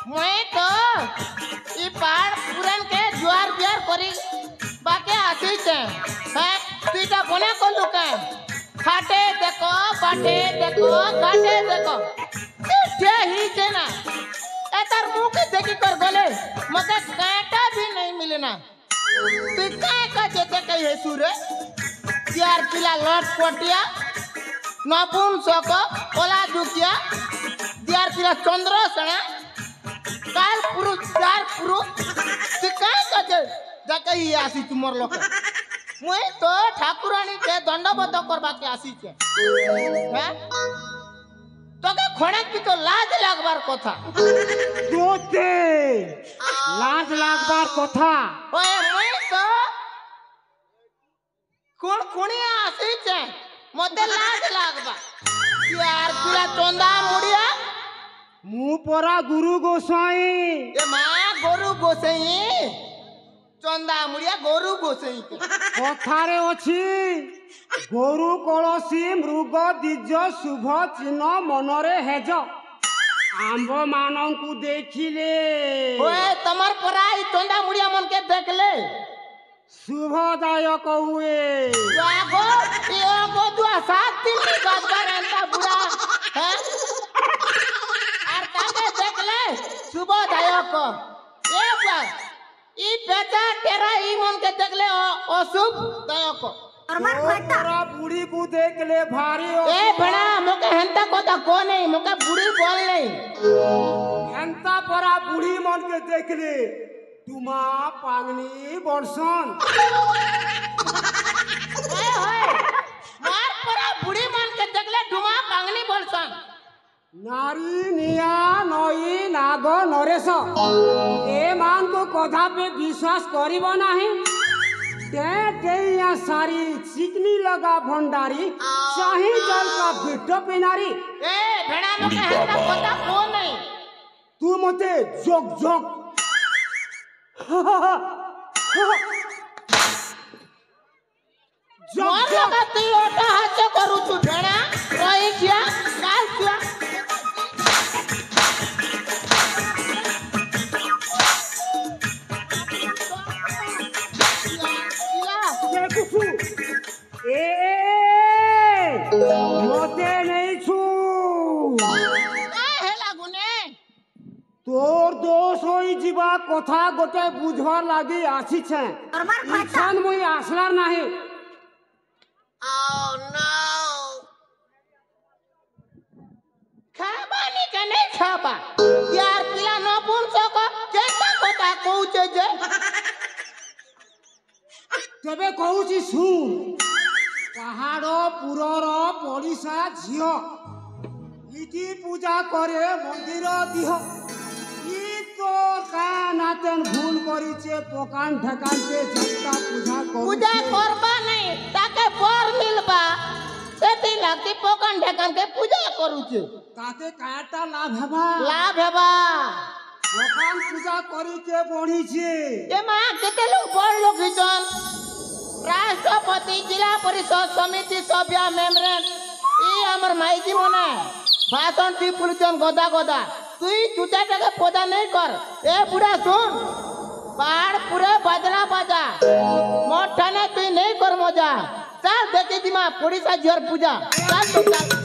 मैं तो ई पहाड़ पुरन के जुआर बियार करी बाके आसी छे है तीटा बना को लुके खाटे देखो बाटे देखो खाटे देखो ते ही छे ना एतर मुंह के देखी कर गले मके कांटा भी नहीं मिले ना तू काय का जेते कई है सुरे चार किला लट पटिया नपुन सक ओला दुकिया दियार किला चंद्र सणा काल पुरुष चार पुरुष तू काय का जाके ही आसी तुमर लोक मुई तो ठाकुरानी के दंडबत करबा के आसी छे हैं तोके खणक भी तो लाज लागबार कथा तोते लाज लागबार कथा ओए मुई तो कोण कोणिया आसी छे मते लाज लागबा यार किला चंदा मुड़िया मु परा गुरु गोसाई ए मां गोरु गोसई चंदा मुड़िया गोरु गोसई के कथारे अछि गोरु कलसी मृग द्विज शुभ चिन्ह मनरे हेज आंब मानंकु देखिले ओए तमर पराई चंदा मुड़िया मन के देखले शुभदायक हुए जागो यो को दुआ सात दिन की गदबार अंता बुरा है और ताके देखले शुभदायक ए बा ई बेटा तेरा ई मन के देखले अशुभ दायक तोरा बूढ़ी को देख ले भारी ए बड़ा मोके हंता कोता को नहीं मोके बूढ़ी बोल नहीं हंता परा बूढ़ी मन के देख ले तुमा पागनी बरसन ओए होए मार परा बूढ़ी मन के देखले डुमा पागनी बोलसन नारी निया नई नाग नरेश ए मान को कथा पे विश्वास करिबो नाही ते सारी चिकनी लगा भंडारी शाही जल का बिट्टो पिनारी ए भेड़ा मोके हंता कोता को नहीं तू मते जोक जोक जोर लगा ती ओटा हाथ करू तू भेड़ा रही किया काल किया मते नहीं छू काय हेला गुने तोर दोष होई जीवा कथा गोटे बुझवार लागी आसी छे इछान मुई आसलार नाही Oh no खाबानी के नहीं खाबा यार पिला न पुन सको केता कोता कहूचे जे तबे कहूची सुन पहाड़ पुरर पड़िशा झियो इति पूजा करे मंदिर दिह ई तोर का नातेन भूल करिचे पकान ठकान पे जनता पूजा करू पूजा करबा नहीं ताके बर मिलबा सेती लागती पोकन ढेकन के पूजा करूचे ताते काटा लाभ हेबा पकान पूजा करिचे बढ़िचे ए मां केते लोग बड़ लोग हिजन राष्ट्रपति जिला परिषद समिति सभ्य मेम्बरेन ई हमर माइकी मने भाषण दी पुलिजन गदा गदा तुई चुटा टके पदा नहीं कर ए बुढ़ा सुन पहाड़ पूरे बजरा बजा मोठा ने तुई नहीं कर मजा चल देखी दिमा पुड़ी सा जोर पूजा चल तू चल